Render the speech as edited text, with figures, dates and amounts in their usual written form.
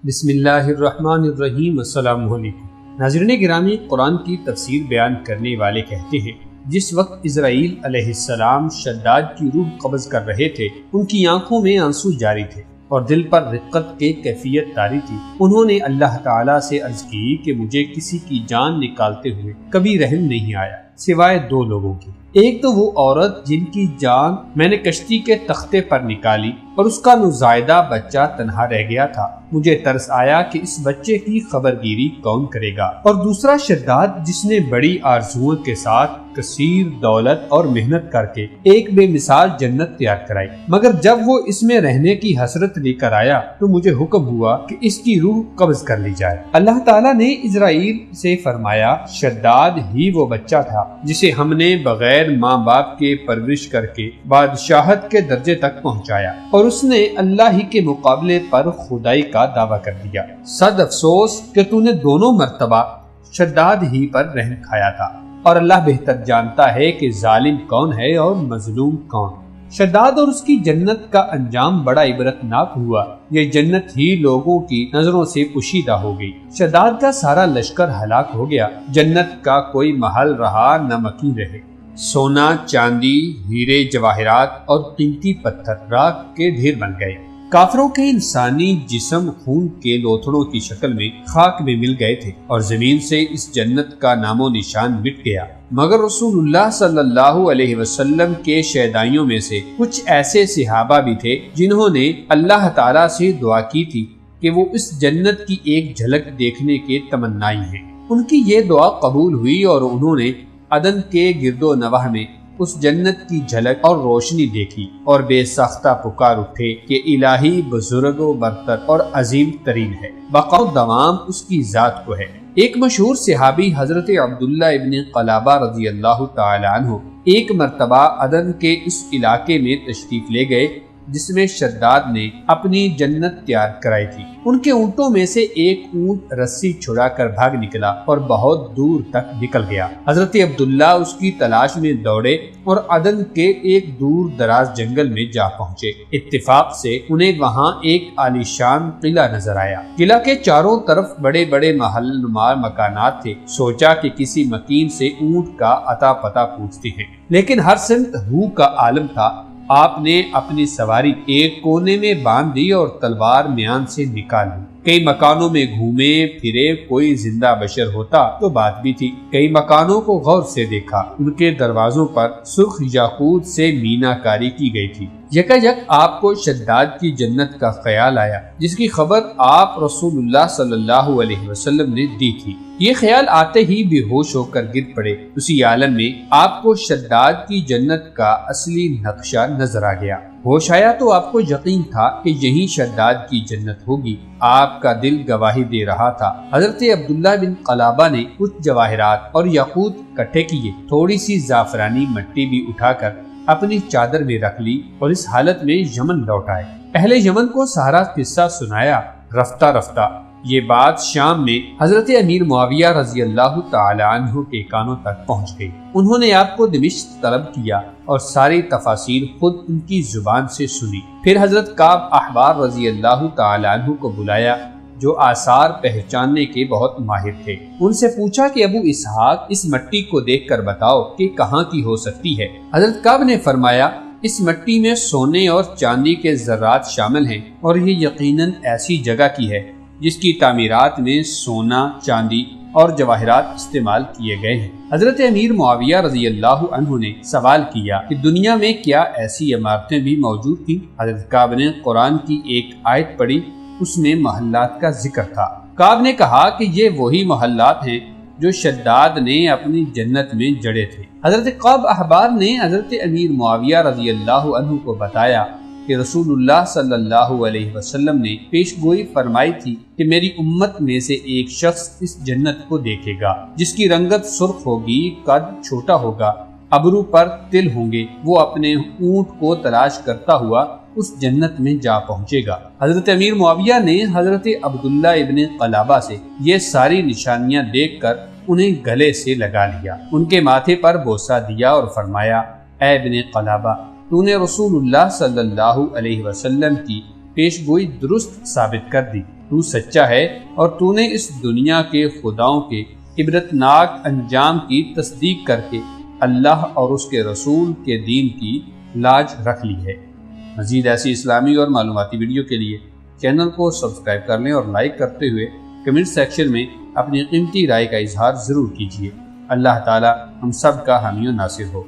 بسم اللہ الرحمن الرحیم۔ السلام علیکم ناظرین گرامی، قرآن کی تفسیر بیان کرنے والے کہتے ہیں جس وقت اسرائیل علیہ السلام شداد کی روح قبض کر رہے تھے، ان کی آنکھوں میں آنسو جاری تھے اور دل پر رقت کے کیفیت طاری تھی۔ انہوں نے اللہ تعالیٰ سے عرض کی کہ مجھے کسی کی جان نکالتے ہوئے کبھی رحم نہیں آیا سوائے دو لوگوں کی۔ ایک تو وہ عورت جن کی جان میں نے کشتی کے تختے پر نکالی اور اس کا نوزائیدہ بچہ تنہا رہ گیا تھا، مجھے ترس آیا کہ اس بچے کی خبرگیری کون کرے گا۔ اور دوسرا شداد جس نے بڑی آرزوؤں کے ساتھ کثیر دولت اور محنت کر کے ایک بے مثال جنت تیار کرائی، مگر جب وہ اس میں رہنے کی حسرت لے کر آیا تو مجھے حکم ہوا کہ اس کی روح قبض کر لی جائے۔ اللہ تعالیٰ نے اسرائیل سے فرمایا، شداد ہی وہ بچہ تھا جسے ہم نے بغیر ماں باپ کے پرورش کر کے بادشاہت کے درجے تک پہنچایا، اور اس نے اللہ ہی کے مقابلے پر خدائی کا دعویٰ کر دیا۔ صد افسوس کہ تو نے دونوں مرتبہ شداد ہی پر رحم کھایا تھا، اور اللہ بہتر جانتا ہے کہ ظالم کون ہے اور مظلوم کون۔ شداد اور اس کی جنت کا انجام بڑا عبرتناک ہوا، یہ جنت ہی لوگوں کی نظروں سے پوشیدہ ہو گئی۔ شداد کا سارا لشکر ہلاک ہو گیا، جنت کا کوئی محل رہا نہ مکین رہے۔ سونا، چاندی، ہیرے جواہرات اور قیمتی پتھر راکھ کے ڈھیر بن گئے۔ کافروں کے انسانی جسم خون کے لوتھڑوں کی شکل میں خاک میں مل گئے تھے، اور زمین سے اس جنت کا نام و نشان مٹ گیا۔ مگر رسول اللہ صلی اللہ علیہ وسلم کے شیدائیوں میں سے کچھ ایسے صحابہ بھی تھے جنہوں نے اللہ تعالیٰ سے دعا کی تھی کہ وہ اس جنت کی ایک جھلک دیکھنے کے تمنائی ہیں۔ ان کی یہ دعا قبول ہوئی اور انہوں نے عدن کے گرد و نواح میں اس جنت کی جھلک اور روشنی دیکھی، اور بے ساختہ پکار اٹھے کہ الہی بزرگ و برتر اور عظیم ترین ہے، بقا و دوام اس کی ذات کو ہے۔ ایک مشہور صحابی حضرت عبداللہ ابن قلابہ رضی اللہ تعالی عنہ ایک مرتبہ عدن کے اس علاقے میں تشریف لے گئے جس میں شداد نے اپنی جنت تیار کرائی تھی۔ ان کے اونٹوں میں سے ایک اونٹ رسی چھڑا کر بھاگ نکلا اور بہت دور تک نکل گیا۔ حضرت عبداللہ اس کی تلاش میں دوڑے اور عدن کے ایک دور دراز جنگل میں جا پہنچے۔ اتفاق سے انہیں وہاں ایک عالیشان قلعہ نظر آیا۔ قلعہ کے چاروں طرف بڑے بڑے محل نما مکانات تھے۔ سوچا کہ کسی مکین سے اونٹ کا اتا پتا پوچھتے ہیں، لیکن ہر سمت ہو کا عالم تھا۔ آپ نے اپنی سواری ایک کونے میں باندھ دی اور تلوار میان سے نکال لی۔ کئی مکانوں میں گھومے پھرے، کوئی زندہ بشر ہوتا تو بات بھی تھی۔ کئی مکانوں کو غور سے دیکھا، ان کے دروازوں پر سرخ یاقوت سے مینا کاری کی گئی تھی۔ یکایک آپ کو شداد کی جنت کا خیال آیا جس کی خبر آپ رسول اللہ صلی اللہ علیہ وسلم نے دی تھی۔ یہ خیال آتے ہی بے ہوش ہو کر گر پڑے۔ اسی عالم میں آپ کو شداد کی جنت کا اصلی نقشہ نظر آ گیا۔ ہوش آیا تو آپ کو یقین تھا کہ یہی شداد کی جنت ہوگی۔ آپ کا دل گواہی دے رہا تھا۔ حضرت عبداللہ بن قلابہ نے کچھ جواہرات اور یاقوت اکٹھے کیے، تھوڑی سی زعفرانی مٹی بھی اٹھا کر اپنی چادر میں رکھ لی اور اس حالت میں یمن لوٹ آئے۔ اہل یمن کو سارا قصہ سنایا۔ رفتہ رفتہ یہ بات شام میں حضرت امیر معاویہ رضی اللہ تعالی عنہ کے کانوں تک پہنچ گئی۔ انہوں نے آپ کو دمشق طلب کیا اور ساری تفاصیل خود ان کی زبان سے سنی۔ پھر حضرت کعب احبار رضی اللہ تعالی عنہ کو بلایا جو آثار پہچاننے کے بہت ماہر تھے۔ ان سے پوچھا کہ ابو اسحاق، اس مٹی کو دیکھ کر بتاؤ کہ کہاں کی ہو سکتی ہے۔ حضرت کعب نے فرمایا، اس مٹی میں سونے اور چاندی کے ذرات شامل ہیں، اور یہ یقیناً ایسی جگہ کی ہے جس کی تعمیرات میں سونا، چاندی اور جواہرات استعمال کیے گئے ہیں۔ حضرت امیر معاویہ رضی اللہ عنہ نے سوال کیا کہ دنیا میں کیا ایسی عمارتیں بھی موجود تھیں؟ حضرت کعب نے قرآن کی ایک آیت پڑھی، اس میں محلات کا ذکر تھا۔ کعب نے کہا کہ یہ وہی محلات ہیں جو شداد نے اپنی جنت میں جڑے تھے۔ حضرت کعب احبار نے حضرت امیر معاویہ رضی اللہ عنہ کو بتایا کہ رسول اللہ صلی اللہ علیہ وسلم نے پیش گوئی فرمائی تھی کہ میری امت میں سے ایک شخص اس جنت کو دیکھے گا جس کی رنگت سرخ ہوگی، قد چھوٹا ہوگا، ابرو پر تل ہوں گے، وہ اپنے اونٹ کو تلاش کرتا ہوا اس جنت میں جا پہنچے گا۔ حضرت امیر معاویہ نے حضرت عبداللہ ابن قلابہ سے یہ ساری نشانیاں دیکھ کر انہیں گلے سے لگا لیا، ان کے ماتھے پر بوسہ دیا اور فرمایا، اے ابن قلابہ، تو نے رسول اللہ صلی اللہ علیہ وسلم کی پیش گوئی درست ثابت کر دی۔ تو سچا ہے اور تو نے اس دنیا کے خداؤں کے عبرتناک انجام کی تصدیق کر کے اللہ اور اس کے رسول کے دین کی لاج رکھ لی ہے۔ مزید ایسی اسلامی اور معلوماتی ویڈیو کے لیے چینل کو سبسکرائب کر لیں اور لائک کرتے ہوئے کمنٹ سیکشن میں اپنی قیمتی رائے کا اظہار ضرور کیجیے۔ اللہ تعالی ہم سب کا حامی و ناصر ہو۔